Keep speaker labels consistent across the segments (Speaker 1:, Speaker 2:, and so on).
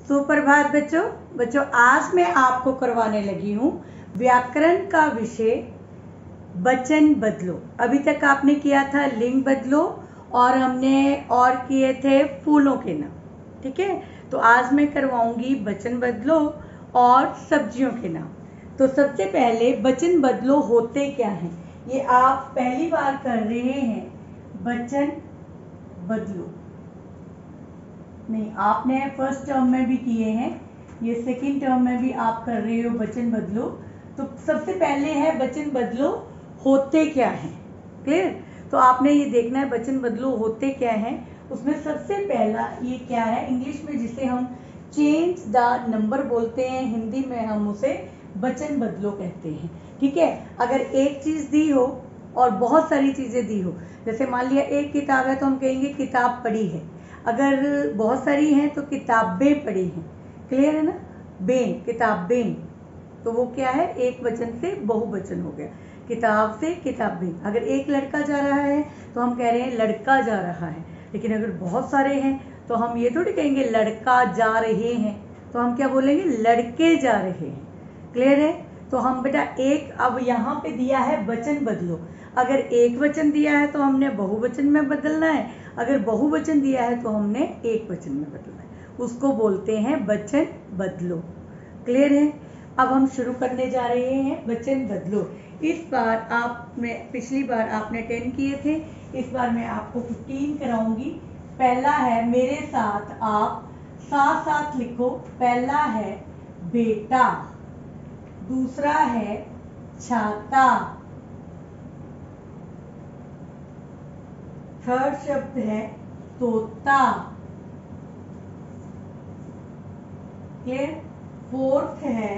Speaker 1: सुप्रभात बच्चों। बच्चों आज मैं आपको करवाने लगी हूँ व्याकरण का विषय वचन बदलो। अभी तक आपने किया था लिंग बदलो और हमने और किए थे फूलों के नाम, ठीक है। तो आज मैं करवाऊंगी वचन बदलो और सब्जियों के नाम। तो सबसे पहले वचन बदलो होते क्या हैं, ये आप पहली बार कर रहे हैं। वचन बदलो नहीं, आपने फर्स्ट टर्म में भी किए हैं, ये सेकंड टर्म में भी आप कर रहे हो वचन बदलो। तो सबसे पहले है वचन बदलो होते क्या हैं, क्लियर। तो आपने ये देखना है वचन बदलो होते क्या हैं। उसमें सबसे पहला ये क्या है, इंग्लिश में जिसे हम चेंज द नंबर बोलते हैं, हिंदी में हम उसे वचन बदलो कहते हैं, ठीक है। अगर एक चीज़ दी हो और बहुत सारी चीज़ें दी हो, जैसे मान लिया एक किताब है तो हम कहेंगे किताब पढ़ी है। अगर बहुत सारी हैं तो किताबें पढ़ी हैं, क्लियर है ना। बेन, किताबें, तो वो क्या है, एक वचन से बहुवचन हो गया, किताब से किताबें। अगर एक लड़का जा रहा है तो हम कह रहे हैं लड़का जा रहा है। लेकिन अगर बहुत सारे हैं तो हम ये थोड़ी कहेंगे लड़का जा रहे हैं, तो हम क्या बोलेंगे, लड़के जा रहे हैं, क्लियर है। तो हम बेटा एक, अब यहाँ पे दिया है वचन बदलो। अगर एक वचन दिया है तो हमने बहुवचन में बदलना है, अगर बहुवचन दिया है तो हमने एक वचन में बदलना है, उसको बोलते हैं वचन बदलो, क्लियर है। अब हम शुरू करने जा रहे हैं वचन बदलो। इस बार आपने, पिछली बार आपने 10 किए थे, इस बार मैं आपको 15 कराऊंगी। पहला है, मेरे साथ आप साथ साथ लिखो। पहला है बेटा, दूसरा है छाता, थर्ड शब्द है तोता, क्लियर। फोर्थ है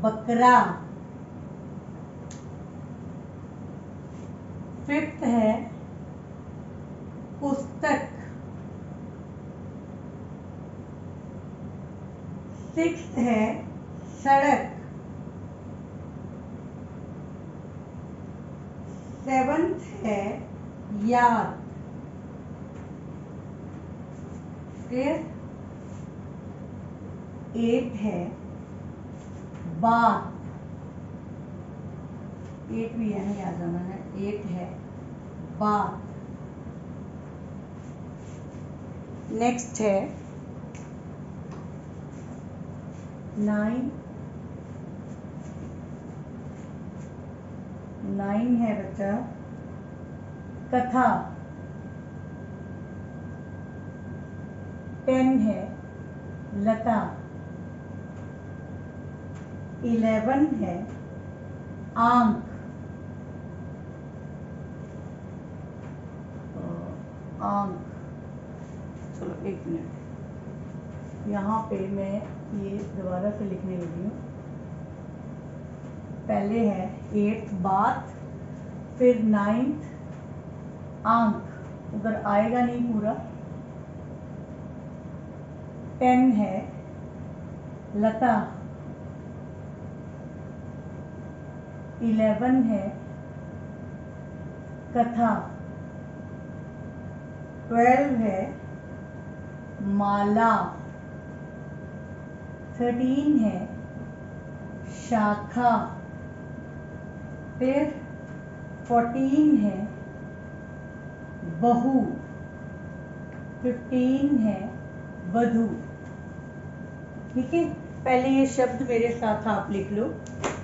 Speaker 1: बकरा, फिफ्थ है पुस्तक, सिक्स्थ है सड़क, सेवंथ है याद, क्लियर। 8 है बात, 8 भी है, याद आना है, 8 है बात। नेक्स्ट है 9 है बच्चा कथा। 10 है लता। 11 है आंख, आंख। चलो एक मिनट, यहाँ पे मैं ये दोबारा से लिखने लगी हूँ। पहले है 8 बात, फिर 9 आंख, उधर आएगा नहीं पूरा। 10 है लता, 11 है कथा, 12 है माला, 13 है शाखा, फिर 14 है बहू, 15 है वधू, ठीक है। पहले ये शब्द मेरे साथ आप लिख लो,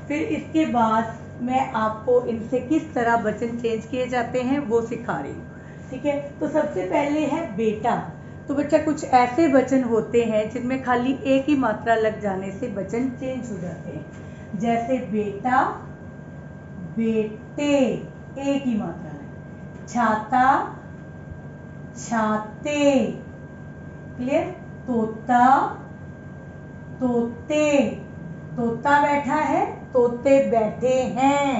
Speaker 1: फिर इसके बाद मैं आपको इनसे किस तरह वचन चेंज किए जाते हैं वो सिखा रही हूँ, ठीक है। तो सबसे पहले है बेटा। तो बच्चा कुछ ऐसे वचन होते हैं जिनमें खाली एक ही मात्रा लग जाने से वचन चेंज हो जाते हैं, जैसे बेटा, बेटे, एक ही मात्रा है। छाता, छाते, क्लियर। तोता, तोते, तोता बैठा है, तोते बैठे हैं,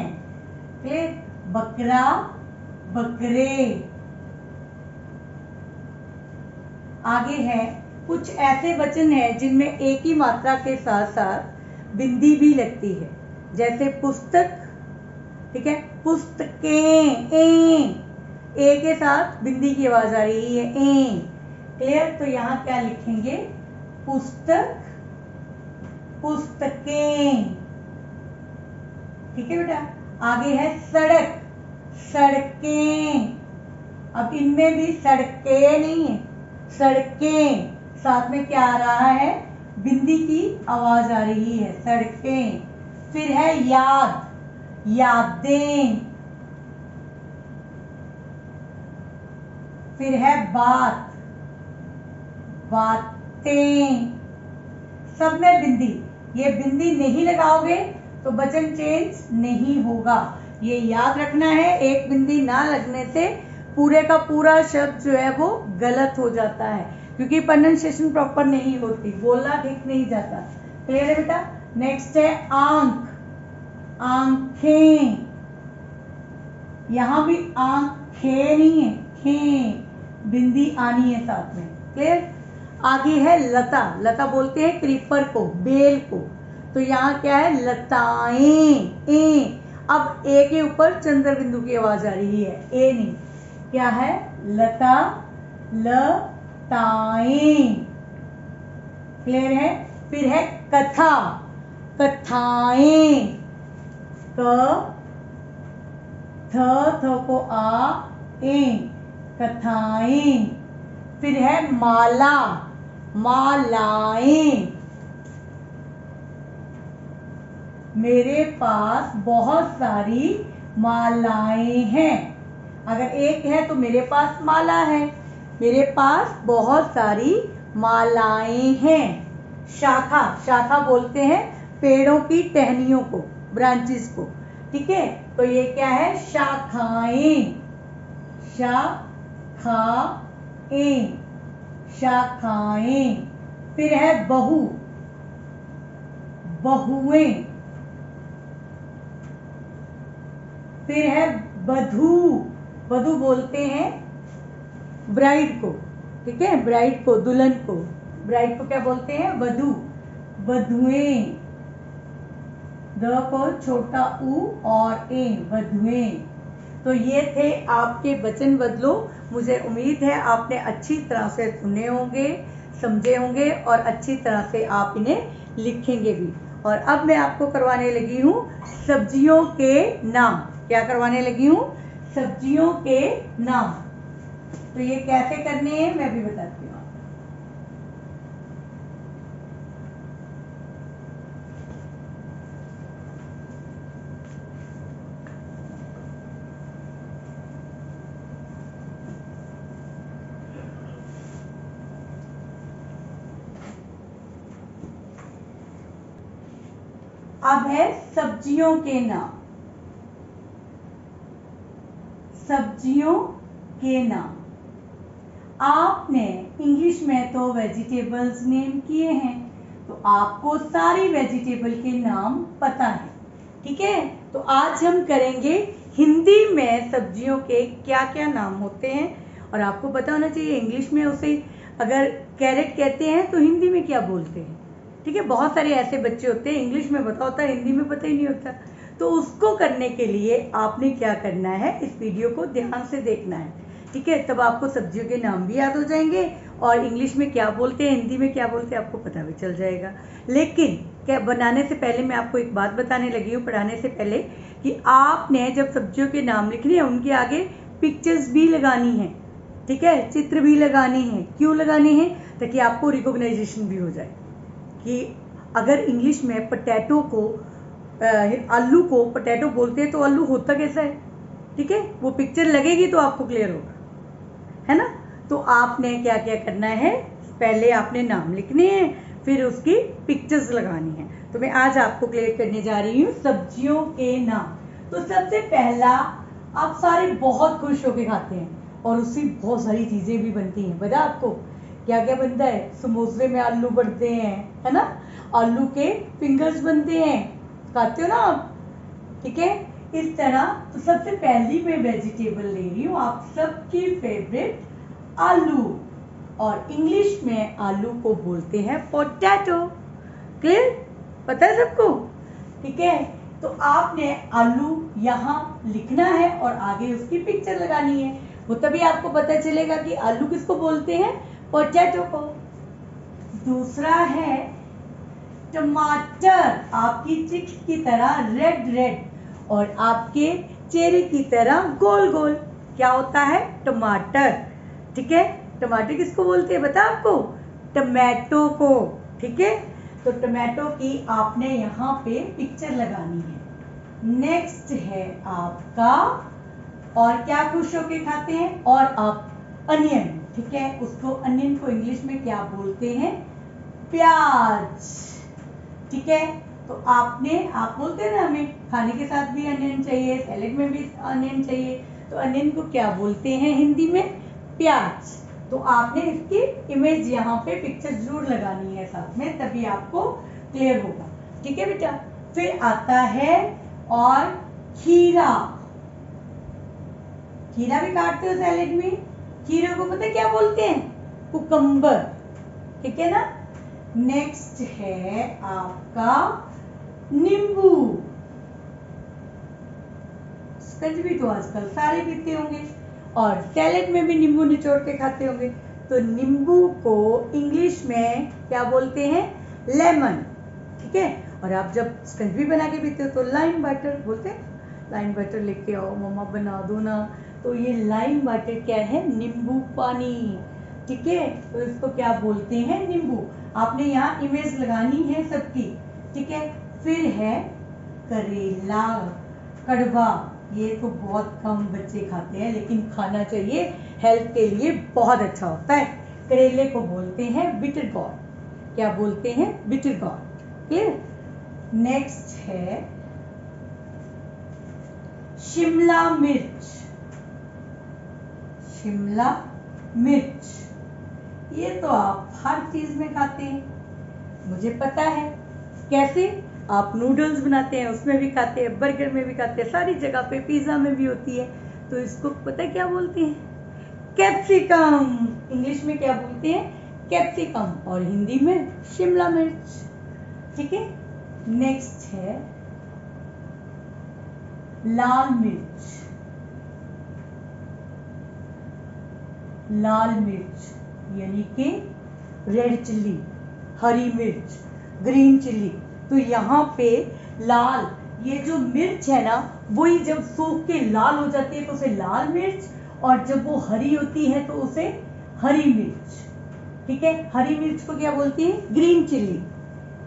Speaker 1: क्लियर। बकरा, बकरे। आगे है कुछ ऐसे वचन हैं जिनमें एक ही मात्रा के साथ साथ बिंदी भी लगती है, जैसे पुस्तक, ठीक है। पुस्तकें, ए के साथ बिंदी की आवाज आ रही है, ए। क्लियर? तो यहाँ क्या लिखेंगे? पुस्तक, पुस्तकें। ठीक है बेटा। आगे है सड़क, सड़कें। अब इनमें भी सड़कें नहीं है, सड़कें। साथ में क्या आ रहा है? बिंदी की आवाज आ रही है, सड़कें। फिर है याद, यादें। फिर है बात, बातें। सब में बिंदी। ये बिंदी नहीं लगाओगे तो वचन चेंज नहीं होगा, ये याद रखना है। एक बिंदी ना लगने से पूरे का पूरा शब्द जो है वो गलत हो जाता है, क्योंकि प्रोनाउंसिएशन प्रॉपर नहीं होती, बोलना ठीक नहीं जाता। क्लियर है बेटा? नेक्स्ट है आंख, आंखें। यहां भी आंखें नहीं है, खें, बिंदी आनी है साथ में। क्लियर? आगे है लता, लता बोलते हैं क्रीपर को, बेल को। तो यहाँ क्या है? लताएं, ए। अब ए के ऊपर चंद्र बिंदु की आवाज आ रही है, ए नहीं। क्या है? लता, लताएं। क्लियर है? फिर है कथा, कथाएं। क थ को आ, ए, कथाएं। फिर है माला, मालाएं। मेरे पास बहुत सारी मालाएं हैं। अगर एक है तो मेरे पास माला है, मेरे पास बहुत सारी मालाएं हैं। शाखा, शाखा बोलते हैं पेड़ों की टहनियों को, ब्रांचेस को। ठीक है? तो ये क्या है? शाखाएं, शाखाएं, शाखाएं। फिर है बहू, बहुएं। फिर है बधू, बधू बोलते हैं ब्राइड को। ठीक है? ब्राइड को, दुल्हन को, ब्राइड को क्या बोलते हैं? वधू, वधुएं। द को छोटा ऊ और ए, वधुएं। तो ये थे आपके वचन बदलो। मुझे उम्मीद है आपने अच्छी तरह से सुने होंगे, समझे होंगे और अच्छी तरह से आप इन्हें लिखेंगे भी। और अब मैं आपको करवाने लगी हूँ सब्जियों के नाम। क्या करवाने लगी हूँ? सब्जियों के नाम। तो ये कैसे करने हैं मैं भी बताती हूँ। अब है सब्जियों के नाम। सब्जियों के नाम आपने इंग्लिश में तो वेजिटेबल्स नेम किए हैं, तो आपको सारी वेजिटेबल के नाम पता है। ठीक है? तो आज हम करेंगे हिंदी में सब्जियों के क्या क्या नाम होते हैं। और आपको पता होना चाहिए इंग्लिश में उसे अगर कैरेट कहते हैं तो हिंदी में क्या बोलते हैं। ठीक है? बहुत सारे ऐसे बच्चे होते हैं इंग्लिश में पता होता है, हिंदी में पता ही नहीं होता। तो उसको करने के लिए आपने क्या करना है? इस वीडियो को ध्यान से देखना है। ठीक है? तब आपको सब्जियों के नाम भी याद हो जाएंगे और इंग्लिश में क्या बोलते हैं, हिंदी में क्या बोलते हैं, आपको पता भी चल जाएगा। लेकिन क्या बनाने से पहले मैं आपको एक बात बताने लगी हूँ, पढ़ाने से पहले, कि आपने जब सब्जियों के नाम लिखने हैं उनके आगे पिक्चर्स भी लगानी है। ठीक है? चित्र भी लगाने हैं। क्यों लगाने हैं? ताकि आपको रिकॉग्नाइजेशन भी हो जाए कि अगर इंग्लिश में पोटैटो को, आलू को पोटैटो बोलते हैं तो आलू होता कैसा है। ठीक है? वो पिक्चर लगेगी तो आपको क्लियर होगा, है ना? तो आपने क्या क्या करना है? पहले आपने नाम लिखने हैं, फिर उसकी पिक्चर्स लगानी है। तो मैं आज आपको क्लियर करने जा रही हूँ सब्जियों के नाम। तो सबसे पहला, आप सारे बहुत खुश होके खाते हैं और उससे बहुत सारी चीजें भी बनती हैं। पता आपको क्या क्या बनता है? समोसे में आलू बनते हैं, है ना? आलू के फिंगर्स बनते हैं, खाते हो ना आप? ठीक है? इस तरह। तो सबसे पहली मैं वेजिटेबल ले रही हूँ आप सबकी फेवरेट, आलू। और इंग्लिश में आलू को बोलते हैं पोटैटो। क्लियर? पता है सबको? ठीक है? तो आपने आलू यहाँ लिखना है और आगे उसकी पिक्चर लगानी है। वो तभी आपको पता चलेगा कि आलू किसको बोलते हैं, पोटैटो को। दूसरा है टमाटर, आपकी चिक्स की तरह रेड रेड और आपके चेरी की तरह गोल गोल, क्या होता है? टमाटर। ठीक है, टमाटर किसको बोलते हैं बता आपको? टमाटो को। ठीक है, तो टमाटो की आपने यहाँ पे पिक्चर लगानी है। नेक्स्ट है आपका, और क्या खुश होके खाते हैं? और आप अनियन। ठीक है, उसको अनियन को इंग्लिश में क्या बोलते हैं? प्याज। ठीक है, तो आप बोलते हैं ना हमें खाने के साथ भी अनियन चाहिए, सैलेड में भी अनियन चाहिए, तो अनियन को क्या बोलते हैं हिंदी में? प्याज। तो आपने इसकी इमेज यहाँ पे पिक्चर जरूर लगानी है साथ में, तभी आपको क्लियर होगा। ठीक है बेटा, फिर आता है और खीरा। खीरा भी काटते हो सैलेड में। खीरे को पता है क्या बोलते हैं? कुकम्बर। ठीक है ना। नेक्स्ट है आपका नींबू। भी तो आजकल सारे पीते होंगे और सैलेड में भी नींबू निचोड़ के खाते होंगे, तो नींबू को इंग्लिश में क्या बोलते हैं? लेमन। ठीक है, और आप जब स्कंजी बना के पीते हो तो लाइम वाटर बोलते हैं। लाइम वाटर लेके आओ मम्मा, बना दो ना। तो ये लाइम वाटर क्या है? नींबू पानी। ठीक है, तो इसको क्या बोलते हैं? नींबू। आपने यहाँ इमेज लगानी है सबकी। ठीक है, फिर है करेला, कड़वा। ये तो बहुत कम बच्चे खाते हैं, लेकिन खाना चाहिए, हेल्थ के लिए बहुत अच्छा होता है। करेले को बोलते हैं बिटर गॉर्ड। क्या बोलते हैं? Bitter guard. क्लियर। नेक्स्ट है शिमला मिर्च। शिमला मिर्च, ये तो आप हर चीज में खाते हैं, मुझे पता है। कैसे? आप नूडल्स बनाते हैं उसमें भी खाते हैं, बर्गर में भी खाते हैं, सारी जगह पे, पिज्जा में भी होती है। तो इसको पता है क्या बोलते हैं? कैप्सिकम। इंग्लिश में क्या बोलते हैं? कैप्सिकम, और हिंदी में शिमला मिर्च। ठीक है, नेक्स्ट है लाल मिर्च। लाल मिर्च यानी कि रेड चिल्ली, हरी मिर्च, ग्रीन चिल्ली। तो यहाँ पे लाल, ये जो मिर्च है ना, वही जब सूख के लाल हो जाती है तो उसे लाल मिर्च, और जब वो हरी होती है तो उसे हरी मिर्च। ठीक है, हरी मिर्च को क्या बोलती है? Green chilli.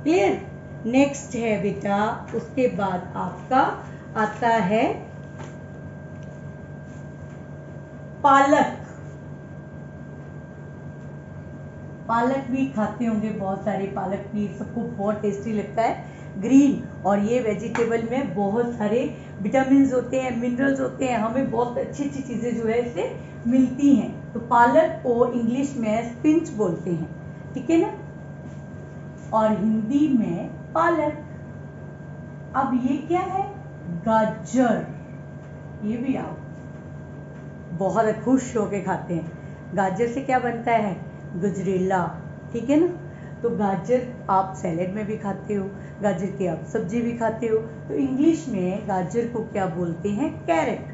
Speaker 1: क्लियर। नेक्स्ट है बेटा, उसके बाद आपका आता है पालक। पालक भी खाते होंगे बहुत सारे, पालक भी सबको बहुत टेस्टी लगता है, ग्रीन। और ये वेजिटेबल में बहुत सारे विटामिन होते हैं, मिनरल्स होते हैं, हमें बहुत अच्छी अच्छी चीज़ें जो है इससे मिलती हैं। तो पालक को इंग्लिश में स्पिंच बोलते हैं। ठीक है ना, और हिंदी में पालक। अब ये क्या है? गाजर। ये भी आप बहुत खुश होके खाते हैं। गाजर से क्या बनता है? गजरेला। ठीक है ना, तो गाजर आप सैलेड में भी खाते हो, गाजर की आप सब्जी भी खाते हो। तो इंग्लिश में गाजर को क्या बोलते हैं? कैरेट,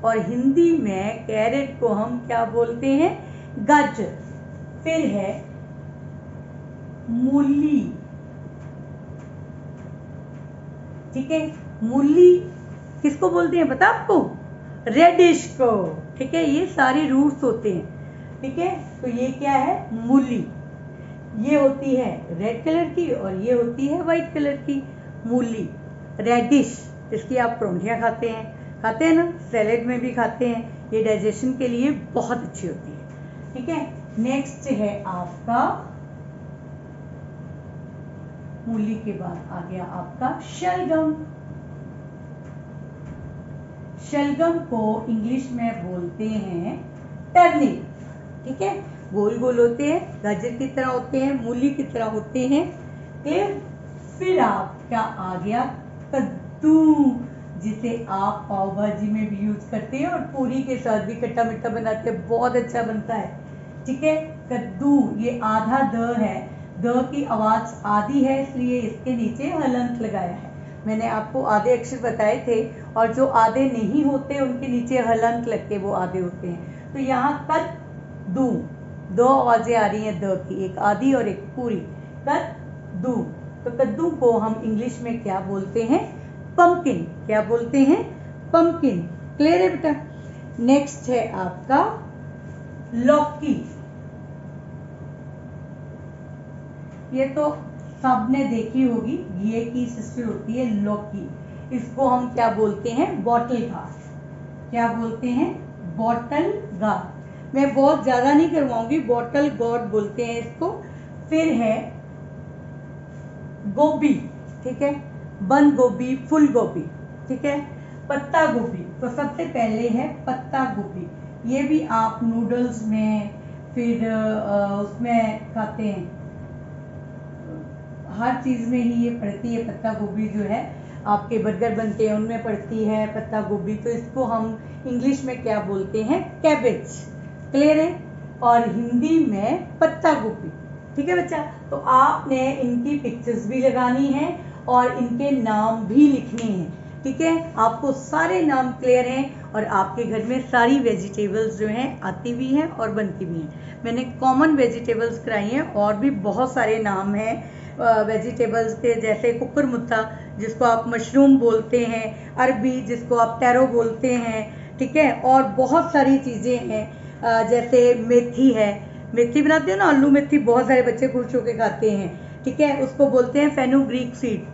Speaker 1: और हिंदी में कैरेट को हम क्या बोलते हैं? गाजर। फिर है मूली। ठीक है, मूली किसको बोलते हैं पता आपको? रेडिश को। ठीक है, ये सारे रूट्स होते हैं। ठीक है, तो ये क्या है? मूली। ये होती है रेड कलर की और ये होती है वाइट कलर की। मूली, रेडिश, इसकी आप परौंठियाँ खाते हैं ना, सैलेड में भी खाते हैं। ये डाइजेशन के लिए बहुत अच्छी होती है। ठीक है, नेक्स्ट है आपका, मूली के बाद आ गया आपका शलगम। शलगम को इंग्लिश में बोलते हैं टर्निप। ठीक है, गोल गोल होते हैं, गाजर की तरह होते हैं, मूली की तरह होते हैं। क्लियर। फिर आपका आ गया कद्दू, जिसे आप पाव भाजी में भी यूज करते हैं और पूरी के साथ भी खट्टा मीठा बनाते हैं, बहुत अच्छा बनता है। ठीक है, कद्दू, ये आधा द है, द की आवाज आधी है, इसलिए इसके नीचे हलंत लगाया है। मैंने आपको आधे अक्षर बताए थे, और जो आधे नहीं होते उनके नीचे हलंत लग के वो आधे होते हैं। तो यहाँ कद्दू, दो आवाजें आ रही हैं द की, एक आधी और एक पूरी। कद्दू, तो कद्दू को हम इंग्लिश में क्या बोलते हैं? पंपकिन। क्या बोलते हैं? पंपकिन। क्लियर है बेटा? नेक्स्ट है आपका लौकी। ये तो सबने देखी होगी, घिए की सिस्टर होती है लौकी। इसको हम क्या बोलते हैं? Bottle gourd. क्या बोलते हैं? Bottle gourd. मैं बहुत ज्यादा नहीं करवाऊंगी, बॉटल गार्ड बोलते हैं इसको। फिर है गोभी, ठीक है, बंद गोभी, फूल गोभी, ठीक है, पत्ता गोभी। तो सबसे पहले है पत्ता गोभी। ये भी आप नूडल्स में, फिर उसमें खाते हैं, हर चीज में ही ये पड़ती है। पत्ता गोभी जो है, आपके बर्गर बनते हैं उनमें पड़ती है पत्ता गोभी। तो इसको हम इंग्लिश में क्या बोलते हैं? कैबेज। क्लियर है? और हिंदी में पत्ता गोभी। ठीक है बच्चा? तो आपने इनकी पिक्चर्स भी लगानी है और इनके नाम भी लिखने हैं। ठीक है? आपको सारे नाम क्लियर हैं और आपके घर में सारी वेजिटेबल्स जो हैं आती भी हैं और बनती भी हैं। मैंने कॉमन वेजिटेबल्स कराई हैं, और भी बहुत सारे नाम हैं वेजिटेबल्स के, जैसे कुकुरमुत्ता जिसको आप मशरूम बोलते हैं, अरबी जिसको आप टैरो बोलते हैं, ठीक है, और बहुत सारी चीज़ें हैं जैसे मेथी है, मेथी बनाते हो ना, आलू मेथी, बहुत सारे बच्चे खुश होकर खाते हैं, ठीक है, उसको बोलते हैं फेनुग्रीक सीड,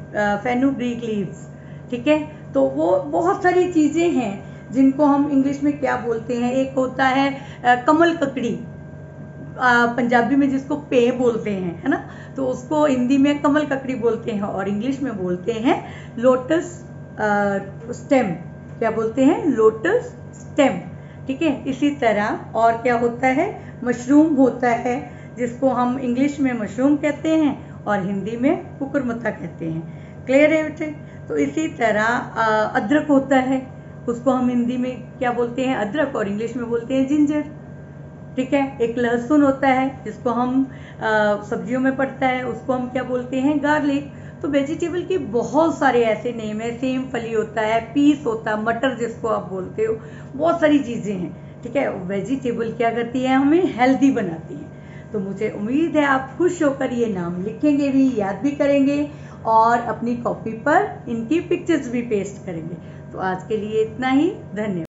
Speaker 1: फेनुग्रीक लीव्स, ठीक है। तो वो बहुत सारी चीज़ें हैं जिनको हम इंग्लिश में क्या बोलते हैं। एक होता है कमल ककड़ी, पंजाबी में जिसको पे बोलते हैं, है ना, तो उसको हिंदी में कमल ककड़ी बोलते हैं और इंग्लिश में बोलते हैं लोटस स्टेम। क्या बोलते हैं? Lotus stem. ठीक है। इसी तरह और क्या होता है? मशरूम होता है, जिसको हम इंग्लिश में मशरूम कहते हैं और हिंदी में कुकुरमुत्ता कहते हैं। क्लियर है बेटे? तो इसी तरह अदरक होता है, उसको हम हिंदी में क्या बोलते हैं? अदरक, और इंग्लिश में बोलते हैं जिंजर। ठीक है। एक लहसुन होता है जिसको हम सब्जियों में पड़ता है, उसको हम क्या बोलते हैं? गार्लिक। तो वेजिटेबल के बहुत सारे ऐसे नेम है। सेम फली होता है, पीस होता है, मटर जिसको आप बोलते हो, बहुत सारी चीज़ें हैं। ठीक है। वेजिटेबल क्या करती है? हमें हेल्दी बनाती है। तो मुझे उम्मीद है आप खुश होकर ये नाम लिखेंगे भी, याद भी करेंगे और अपनी कॉपी पर इनकी पिक्चर्स भी पेस्ट करेंगे। तो आज के लिए इतना ही। धन्यवाद।